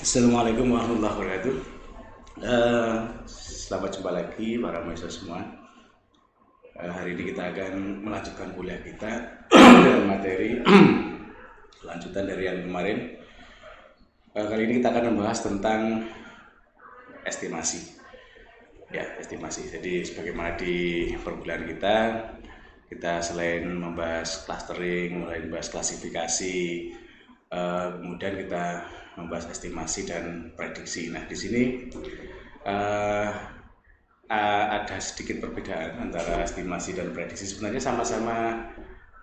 Assalamualaikum warahmatullahi wabarakatuh. Selamat jumpa lagi para mahasiswa semua. Hari ini kita akan melanjutkan kuliah kita dengan materi lanjutan dari yang kemarin. Kali ini kita akan membahas tentang estimasi. Ya, estimasi. Jadi sebagaimana di perkuliahan kita selain membahas clustering, mulai membahas klasifikasi, kemudian kita membahas estimasi dan prediksi. Nah, di sini ada sedikit perbedaan antara estimasi dan prediksi. Sebenarnya sama-sama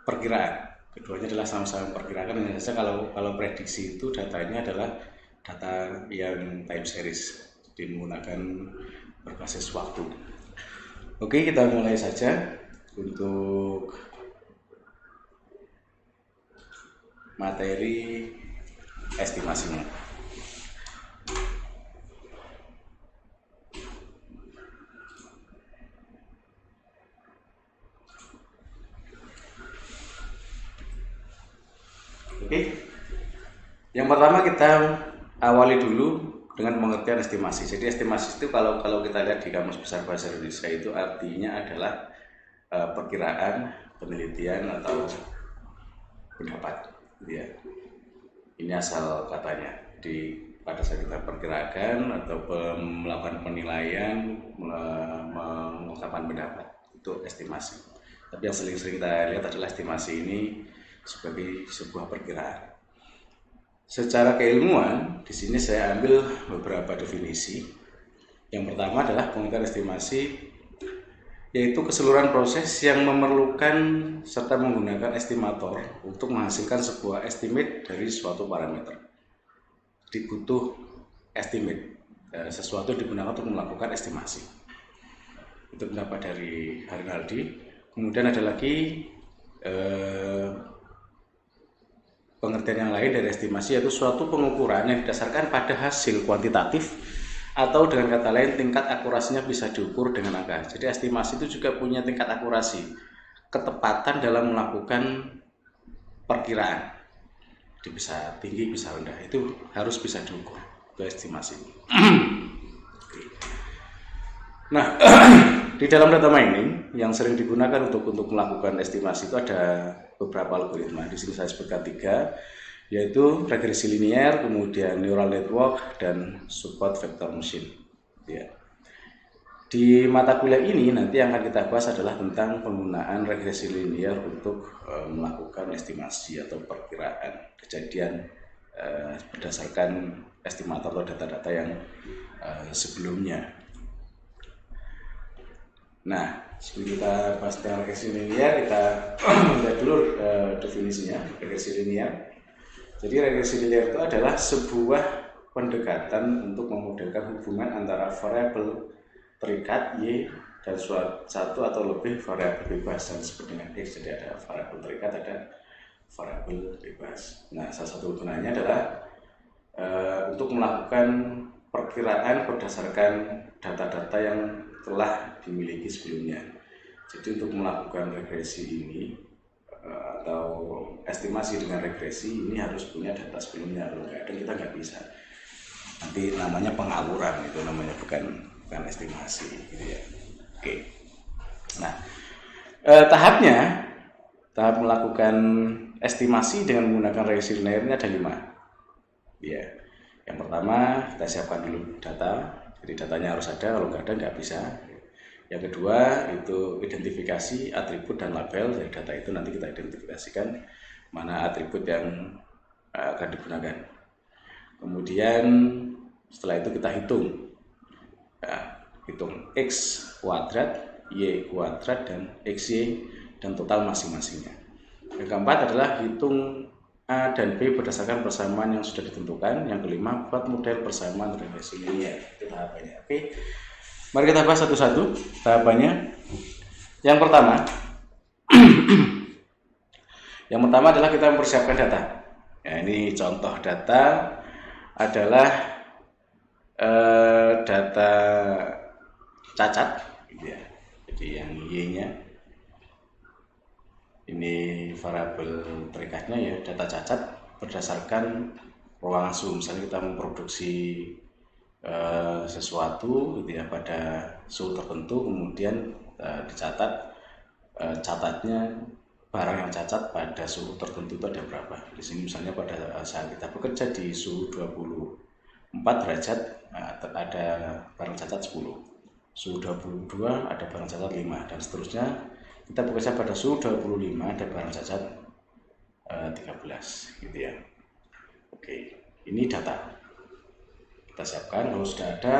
perkiraan. Keduanya adalah sama-sama perkiraan. Hanya saja kalau prediksi itu datanya adalah data yang time series, jadi menggunakan berbasis waktu. Oke, kita mulai saja untuk materi estimasinya. Oke. Yang pertama kita awali dulu dengan pengertian estimasi. Jadi estimasi itu kalau kita lihat di Kamus Besar Bahasa Indonesia itu artinya adalah perkiraan, penelitian atau pendapat, ya. Ini asal katanya. Jadi pada saat kita perkirakan atau melakukan penilaian, mengungkapkan pendapat, itu estimasi. Tapi yang sering kita lihat adalah estimasi ini sebagai sebuah perkiraan. Secara keilmuan, di sini saya ambil beberapa definisi. Yang pertama adalah pengertian estimasi yaitu keseluruhan proses yang memerlukan serta menggunakan estimator untuk menghasilkan sebuah estimate dari suatu parameter. Jadi butuh estimate, sesuatu digunakan untuk melakukan estimasi. Itu pendapat dari Harinaldi. Kemudian ada lagi pengertian yang lain dari estimasi, yaitu suatu pengukuran yang didasarkan pada hasil kuantitatif atau dengan kata lain tingkat akurasinya bisa diukur dengan angka. Jadi estimasi itu juga punya tingkat akurasi, ketepatan dalam melakukan perkiraan. Jadi bisa tinggi, bisa rendah, itu harus bisa diukur ke estimasi. Nah, di dalam data mining yang sering digunakan untuk melakukan estimasi itu ada beberapa algoritma. Di sini saya sebutkan 3, yaitu regresi linear, kemudian neural network, dan support vector machine. Ya. Di mata kuliah ini nanti yang akan kita bahas adalah tentang penggunaan regresi linear untuk melakukan estimasi atau perkiraan kejadian berdasarkan estimator atau data-data yang sebelumnya. Nah, sebelum kita bahas tentang regresi linear, kita lihat dulu definisinya. Regresi linear. Jadi regresi linear itu adalah sebuah pendekatan untuk memodelkan hubungan antara variabel terikat Y dan satu atau lebih variabel bebas yang disebut dengan X. Jadi ada variabel terikat, ada variabel bebas. Nah, salah satu gunanya adalah untuk melakukan perkiraan berdasarkan data-data yang telah dimiliki sebelumnya. Jadi untuk melakukan regresi ini atau estimasi dengan regresi ini harus punya data sebelumnya, kalau nggak ada kita nggak bisa. Nanti namanya pengawuran, itu namanya bukan estimasi, gitu ya. Oke. Nah, tahap melakukan estimasi dengan menggunakan regresi linear ini ada 5. Ya, yang pertama kita siapkan dulu data, jadi datanya harus ada, kalau nggak ada nggak bisa. Yang kedua itu identifikasi atribut dan label dari data itu, nanti kita identifikasikan mana atribut yang akan digunakan. Kemudian setelah itu kita hitung, hitung X kuadrat, Y kuadrat, dan XY dan total masing-masingnya. Yang keempat adalah hitung A dan B berdasarkan persamaan yang sudah ditentukan. Yang kelima, buat model persamaan regresi linear. Itu tahapannya. Oke. Mari kita bahas satu-satu tahapannya. Yang pertama, adalah kita mempersiapkan data. Ya, ini contoh data adalah data cacat, gitu ya. Jadi yang Y-nya ini variabel terikatnya ya, data cacat berdasarkan ruang suhu. Misalnya kita memproduksi sesuatu gitu ya pada suhu tertentu, kemudian dicatat catatnya barang yang cacat pada suhu tertentu itu ada berapa. Di sini misalnya pada saat kita bekerja di suhu 24 derajat ada barang cacat 10, suhu 22 ada barang cacat 5, dan seterusnya. Kita bekerja pada suhu 25 ada barang cacat 13 gitu ya. Oke, ini data kita siapkan. Kalau sudah ada,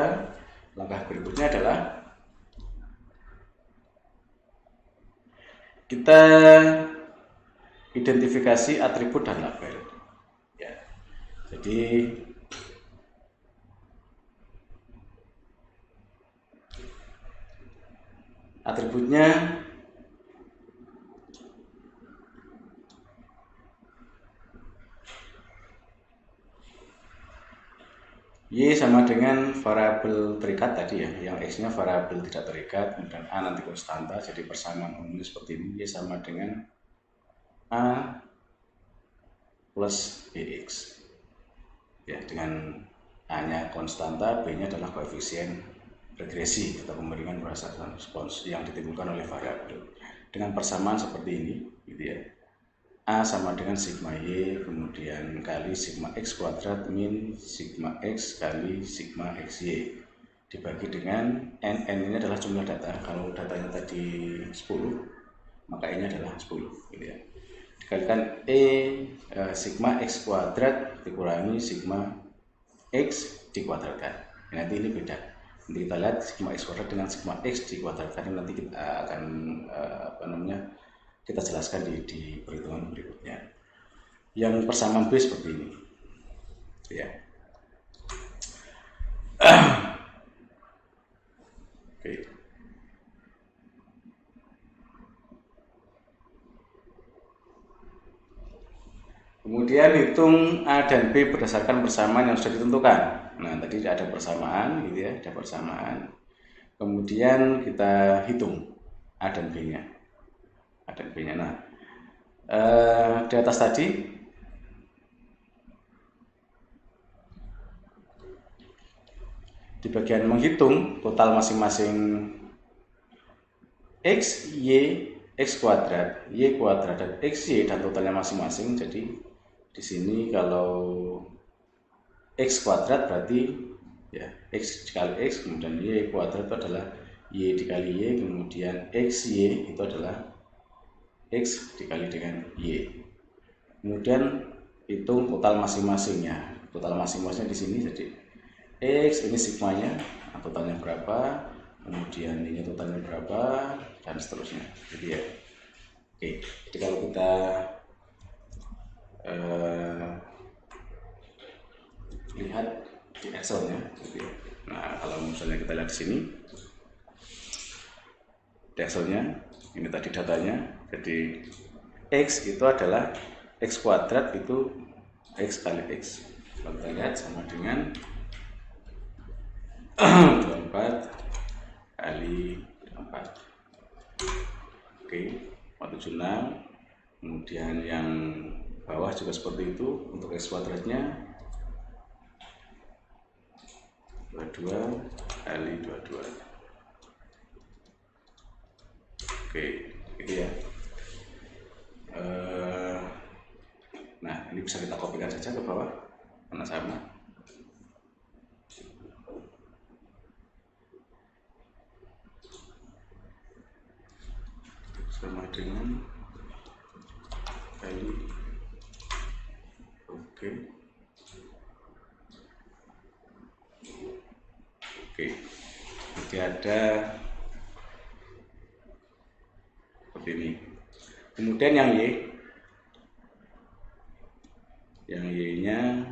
langkah berikutnya adalah kita identifikasi atribut dan label ya. Jadi atributnya Y sama dengan variabel terikat tadi ya, yang X-nya variabel tidak terikat, kemudian A nanti konstanta, jadi persamaan umumnya seperti ini. Y sama dengan A plus BX ya, dengan A-nya konstanta, B-nya adalah koefisien regresi atau pembandingan berdasarkan respons yang ditimbulkan oleh variabel. Dengan persamaan seperti ini gitu ya, A sama dengan sigma Y kemudian kali sigma X kuadrat min sigma X kali sigma XY dibagi dengan N. N ini adalah jumlah data. Kalau datanya tadi 10, maka N nya adalah 10 gitu ya. Dikalikan sigma X kuadrat dikurangi sigma X dikuadratkan. Nanti ini beda. Nanti kita lihat sigma X kuadrat dengan sigma X dikuadratkan. Nanti kita akan kita jelaskan di perhitungan berikutnya. Yang persamaan B seperti ini ya. Oke. Kemudian hitung A dan B berdasarkan persamaan yang sudah ditentukan. Nah, tadi ada persamaan gitu ya, ada persamaan. Kemudian kita hitung A dan B-nya. A dan B-nya. Nah, di atas tadi di bagian menghitung total masing-masing X, Y, X kuadrat, Y kuadrat, dan XY dan totalnya masing-masing. Jadi di sini kalau X kuadrat berarti ya X dikali X, kemudian Y kuadrat itu adalah Y dikali Y, kemudian XY itu adalah X dikali dengan Y. Kemudian hitung total masing-masingnya. Total masing-masingnya di sini jadi X ini sigmanya, totalnya berapa, kemudian ini totalnya berapa, dan seterusnya. Jadi ya, oke. Jadi kalau kita lihat di Excelnya, gitu ya. Nah kalau misalnya kita lihat di sini, di Excelnya, ini tadi datanya. Jadi X itu adalah X kuadrat itu X kali X. Kalau kita lihat sama dengan 24 kali 24. Oke, 476. Kemudian yang bawah juga seperti itu. Untuk X kuadratnya 22 kali 22. Oke, gitu ya. Nah, ini bisa kita kopikan saja ke bawah karena sama. Sama dengan kali. Oke. Jadi ada seperti ini. Kemudian yang Y-nya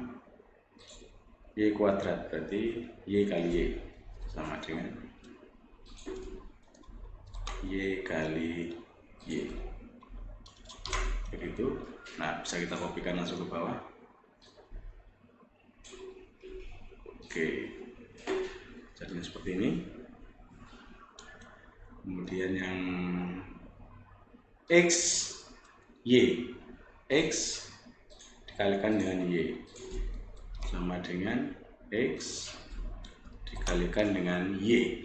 Y kuadrat, berarti Y kali Y sama dengan Y kali Y. Begitu. Nah, bisa kita kopikan langsung ke bawah. Oke. Jadinya seperti ini. Kemudian yang X, Y. X dikalikan dengan Y. sama dengan X dikalikan dengan Y.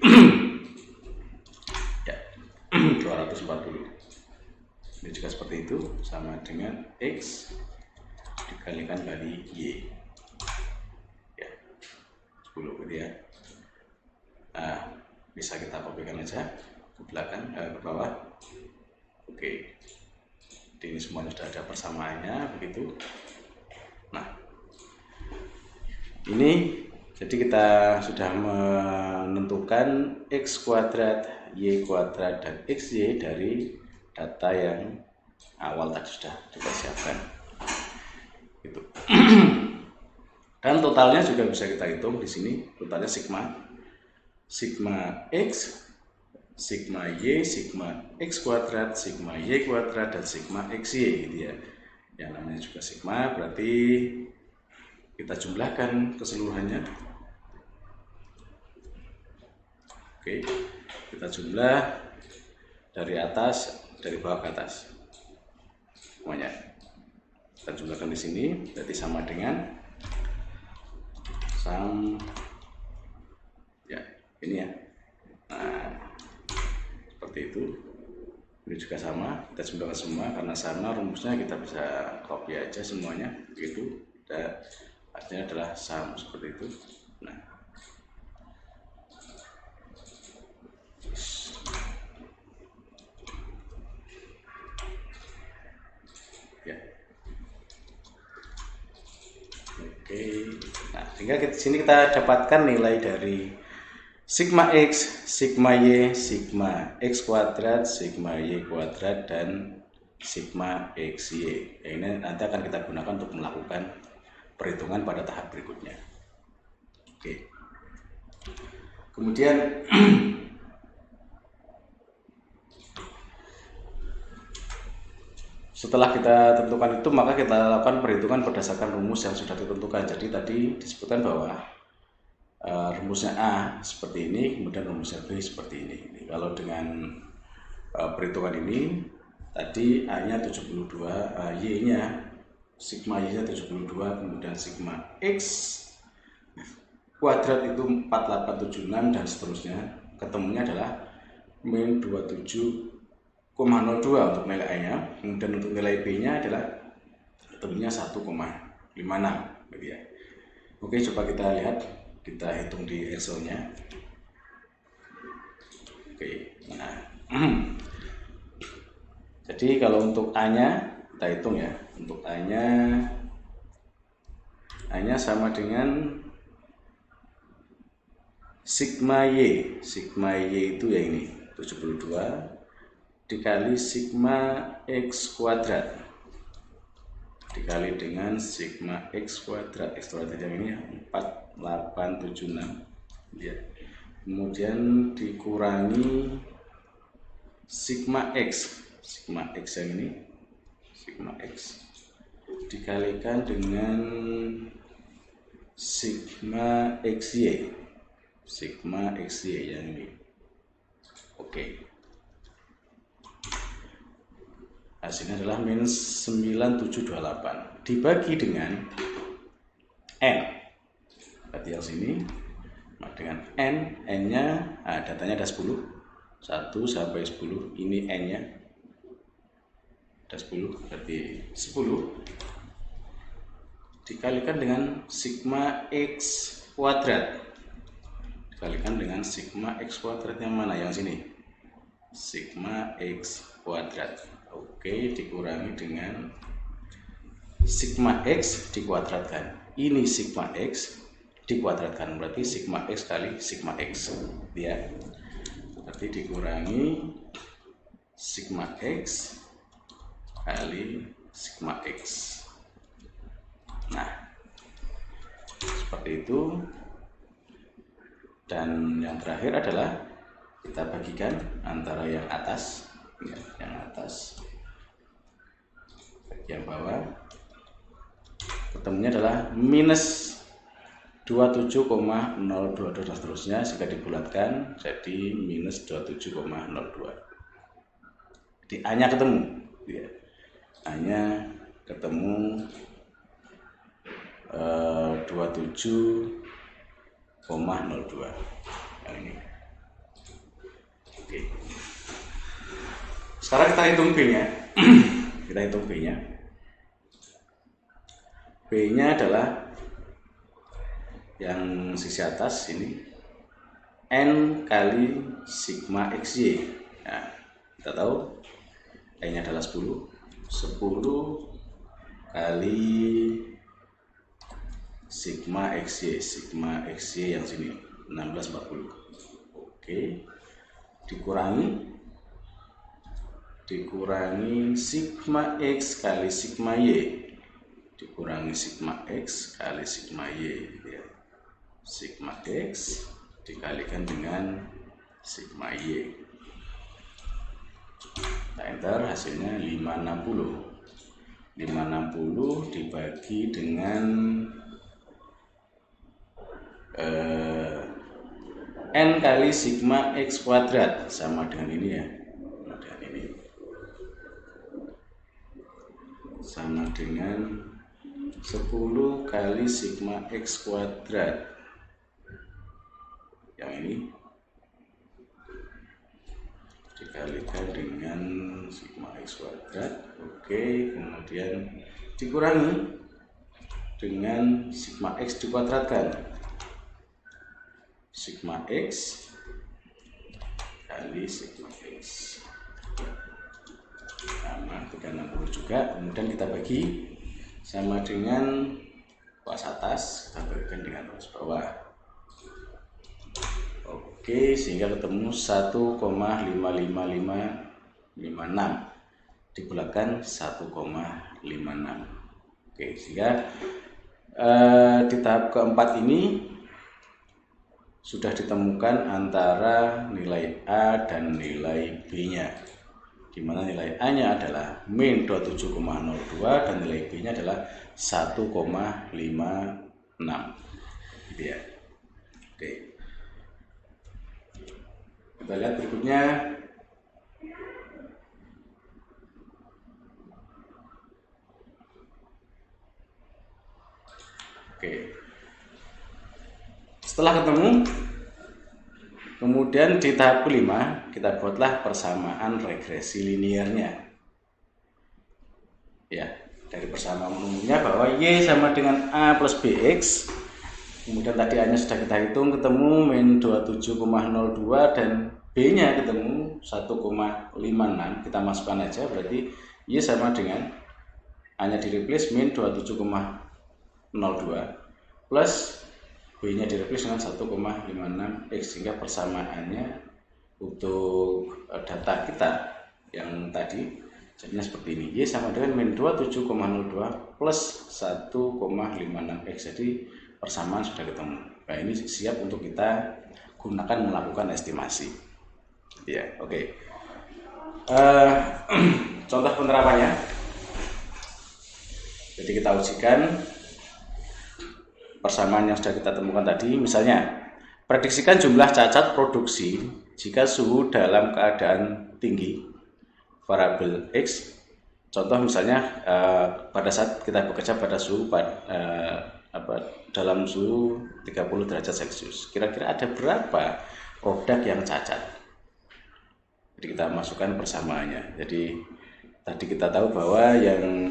Ya, 240. Ini juga seperti itu, sama dengan X dikalikan kali Y. Ya, 10 gitu ya. Nah, bisa kita kopikan aja ke belakang, ke bawah. Oke. Jadi ini semuanya sudah ada persamaannya begitu. Nah, ini jadi kita sudah menentukan X kuadrat, Y kuadrat, dan XY dari data yang awal tadi sudah kita siapkan. Gitu. Dan totalnya juga bisa kita hitung di sini. Totalnya sigma X, sigma Y, sigma X kuadrat, sigma Y kuadrat, dan sigma XY gitu ya. Yang namanya juga sigma, berarti kita jumlahkan keseluruhannya. Oke, kita jumlah dari atas, dari bawah ke atas semuanya. Kita jumlahkan di sini, berarti sama dengan ya ini ya. Nah, seperti itu. Ini juga sama, kita jumlahkan semua karena sama rumusnya, kita bisa copy aja semuanya begitu. Dan hasilnya adalah sama seperti itu. Nah, ya, oke. Nah, sehingga di sini kita dapatkan nilai dari sigma X, sigma Y, sigma X kuadrat, sigma Y kuadrat, dan sigma XY. Ya, ini nanti akan kita gunakan untuk melakukan perhitungan pada tahap berikutnya. Oke. Kemudian setelah kita tentukan itu, maka kita lakukan perhitungan berdasarkan rumus yang sudah ditentukan. Jadi tadi disebutkan bahwa rumusnya A seperti ini, kemudian rumusnya B seperti ini. Kalau dengan perhitungan ini, tadi A-nya 72, Y-nya, sigma Y-nya 72, kemudian sigma X kuadrat itu 4876, dan seterusnya. Ketemunya adalah min 27,02 untuk nilai A-nya, kemudian untuk nilai B-nya adalah ketemunya 1,56 gitu ya. Oke, coba kita lihat, kita hitung di Excel-nya. Oke, nah jadi kalau untuk A-nya kita hitung ya. Untuk A-nya sama dengan sigma Y. Sigma Y itu ya ini 72 dikali sigma X kuadrat dikali dengan sigma X kuadrat. X kuadrat yang ini 4876 ya. Kemudian dikurangi sigma X. Sigma X yang ini, sigma X dikalikan dengan sigma XY. Sigma XY yang ini. Oke. Hasilnya adalah minus 9728 dibagi dengan N. Berarti yang sini dengan N-nya, datanya ada 10, 1 sampai 10, ini N-nya ada 10, berarti 10 dikalikan dengan sigma X kuadrat, dikalikan dengan sigma X kuadrat yang mana? Yang sini, sigma X kuadrat. Oke, dikurangi dengan sigma X dikuadratkan. Ini sigma X dikuadratkan, berarti sigma X kali sigma X ya. Berarti dikurangi sigma X kali sigma X. Nah, seperti itu. Dan yang terakhir adalah kita bagikan antara yang atas ya, yang atas yang bawah, ketemunya adalah minus 27,022 dan seterusnya, jika dibulatkan jadi minus 27,02. Jadi A-nya ketemu ya. A-nya ketemu 27,02 yang ini. Oke. Sekarang kita hitung B-nya. Kita hitung B-nya. B-nya adalah yang sisi atas ini N kali sigma XY. Nah, kita tahu N-nya adalah 10 kali sigma XY yang sini 1640. Oke, dikurangi sigma X kali sigma Y, dikurangi sigma X kali sigma Y ya. Sigma X dikalikan dengan sigma Y. Kita enter, hasilnya 560. 560 dibagi dengan N kali sigma X kuadrat, sama dengan ini ya, dengan ini sama dengan 10 kali sigma X kuadrat yang ini dikalikan dengan sigma X kuadrat. Oke, kemudian dikurangi dengan sigma X dikuadratkan, sigma X kali sigma X sama 360 juga. Kemudian kita bagi sama dengan ruas atas, kita bagikan dengan ruas bawah. Oke, sehingga ketemu 1,55556 dibulakan 1,56. Oke, sehingga di tahap keempat ini sudah ditemukan antara nilai A dan nilai B-nya, di mana nilai A-nya adalah min 27,02 dan nilai B-nya adalah 1,56 gitu ya. Oke, kita lihat berikutnya. Oke, setelah ketemu, kemudian di tahap kelima kita buatlah persamaan regresi linearnya ya. Dari persamaan umumnya bahwa Y sama dengan A plus BX, kemudian tadi A nya sudah kita hitung, ketemu min 27,02 dan B nya ketemu 1,56. Kita masukkan aja, berarti Y sama dengan A nya di replace min 27,02 plus B nya di replace dengan 1,56 X, sehingga persamaannya untuk data kita yang tadi jadinya seperti ini. Y sama dengan min 27,02 plus 1,56 X. Jadi persamaan sudah ketemu. Nah, ini siap untuk kita gunakan melakukan estimasi ya. Oke, contoh penerapannya. Jadi kita ujikan persamaan yang sudah kita temukan tadi. Misalnya, prediksikan jumlah cacat produksi jika suhu dalam keadaan tinggi, variabel X. Contoh misalnya pada saat kita bekerja pada suhu dalam suhu 30 derajat Celcius, kira-kira ada berapa produk yang cacat. Jadi kita masukkan persamaannya. Jadi tadi kita tahu bahwa yang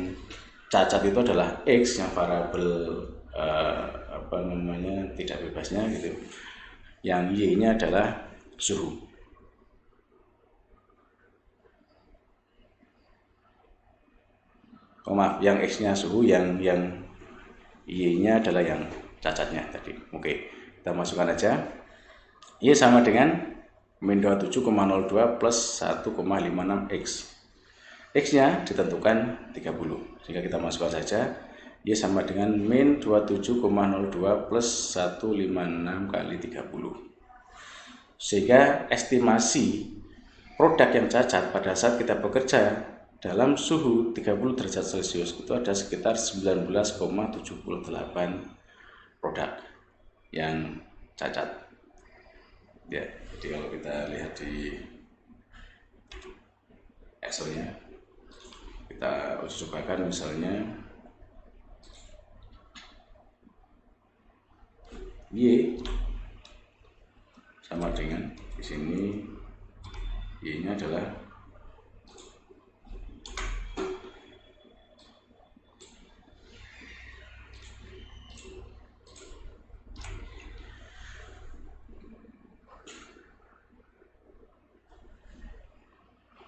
cacat itu adalah X, yang variabel tidak bebasnya gitu. Yang Y-nya adalah suhu. Maaf, yang X-nya suhu, yang Y-nya adalah yang cacatnya tadi. Oke, kita masukkan aja. Y sama dengan min 27,02 plus 1,56 X. X-nya ditentukan 30. Sehingga kita masukkan saja. Y sama dengan min 27,02 plus 156 kali 30. Sehingga estimasi produk yang cacat pada saat kita bekerja dalam suhu 30 derajat Celcius itu ada sekitar 19,78 produk yang cacat. Ya, jadi kalau kita lihat di Excel-nya, kita uji cobakan misalnya Y sama dengan di sini Y-nya adalah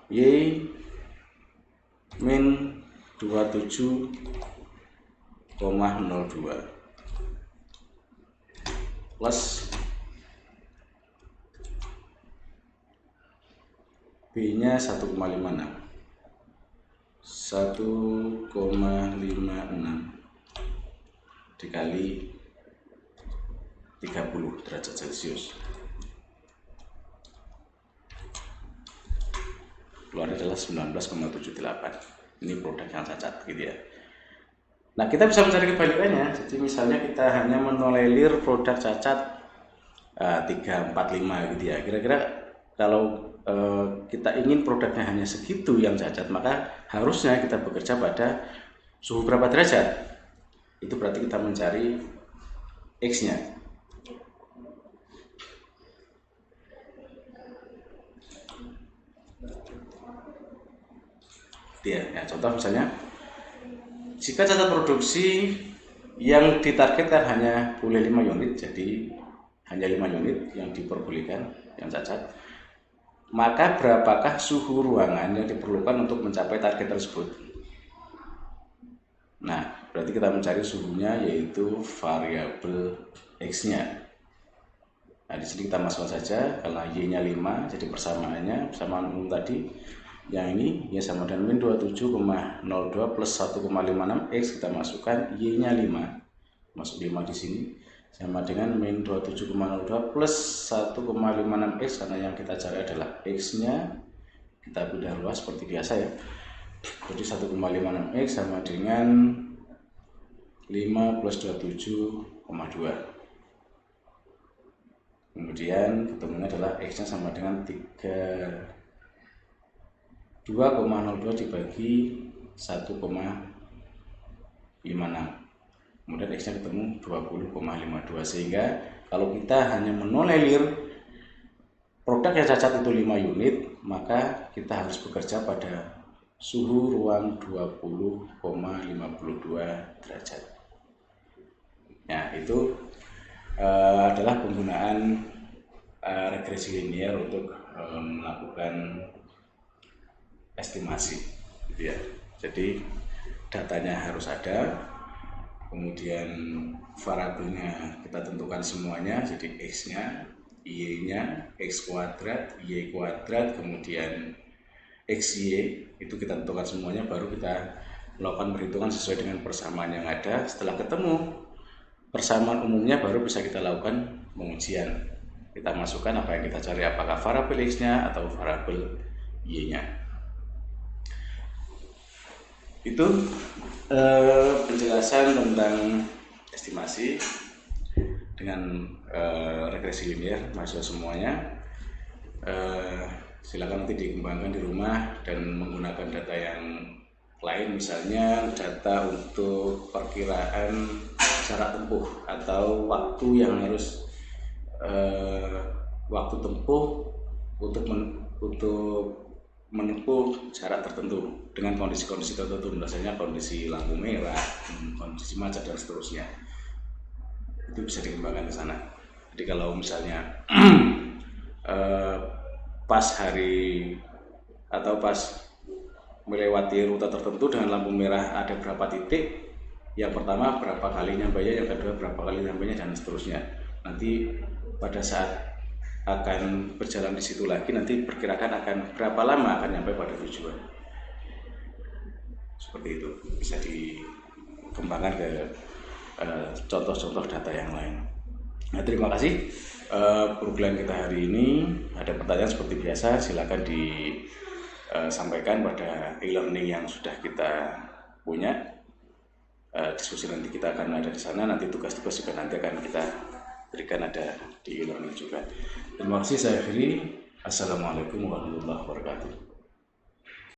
Y min 27,02 plus B-nya 1,56 dikali 30 derajat Celcius, keluar adalah 19,78. Ini produk yang cacat gitu ya. Nah, kita bisa mencari kebalikannya. Jadi misalnya kita hanya menolerir produk cacat 3, 4, 5 gitu ya. Kira-kira kalau kita ingin produknya hanya segitu yang cacat, maka harusnya kita bekerja pada suhu berapa derajat? Itu berarti kita mencari X-nya. Ya, contoh misalnya, jika cacat produksi yang ditargetkan hanya boleh 5 unit, jadi hanya 5 unit yang diperbolehkan yang cacat, maka berapakah suhu ruangan yang diperlukan untuk mencapai target tersebut? Nah, berarti kita mencari suhunya, yaitu variabel X-nya. Nah, di sini kita masukkan saja, karena Y-nya 5, jadi persamaan umum tadi. Yang ini ya sama dengan min 27,02 plus 1,56 X, kita masukkan Y-nya 5, masuk 5 di sini, sama dengan min 27,02 plus 1,56 X, karena yang kita cari adalah X-nya. Kita pindah luas seperti biasa ya. Jadi 1,56 X sama dengan 5 plus 27,2. Kemudian ketemunya adalah X-nya sama dengan 2,02 dibagi 1,56. Kemudian X-nya ketemu 20,52. Sehingga kalau kita hanya menolerir produk yang cacat itu 5 unit, maka kita harus bekerja pada suhu ruang 20,52 derajat. Nah, itu adalah penggunaan regresi linear untuk melakukan estimasi gitu ya. Jadi datanya harus ada, kemudian variabelnya kita tentukan semuanya, jadi X-nya, Y-nya, X kuadrat, Y kuadrat, kemudian XY itu kita tentukan semuanya, baru kita melakukan perhitungan sesuai dengan persamaan yang ada. Setelah ketemu persamaan umumnya, baru bisa kita lakukan pengujian. Kita masukkan apa yang kita cari, apakah variabel X-nya atau variabel Y-nya. Itu penjelasan tentang estimasi dengan regresi linear, mahasiswa semuanya. Silakan nanti dikembangkan di rumah dan menggunakan data yang lain, misalnya data untuk perkiraan jarak tempuh atau waktu yang harus waktu tempuh untuk menempuh jarak tertentu dengan kondisi-kondisi tertentu, misalnya kondisi lampu merah, kondisi macet dan seterusnya. Itu bisa dikembangkan ke sana. Jadi kalau misalnya pas hari atau pas melewati rute tertentu dengan lampu merah ada berapa titik, yang pertama berapa kali nyampainya, yang kedua berapa kali nyampainya, dan seterusnya. Nanti pada saat akan berjalan di situ lagi, nanti perkirakan akan berapa lama akan sampai pada tujuan. Seperti itu bisa dikembangkan ke contoh-contoh data yang lain. Nah, terima kasih. Program kita hari ini ada pertanyaan seperti biasa, silakan disampaikan pada e-learning yang sudah kita punya. Diskusi nanti kita akan ada di sana, nanti tugas-tugas juga nanti akan kita berikan ada di e-learning juga. Terima kasih, saya Firi. Assalamualaikum warahmatullahi wabarakatuh.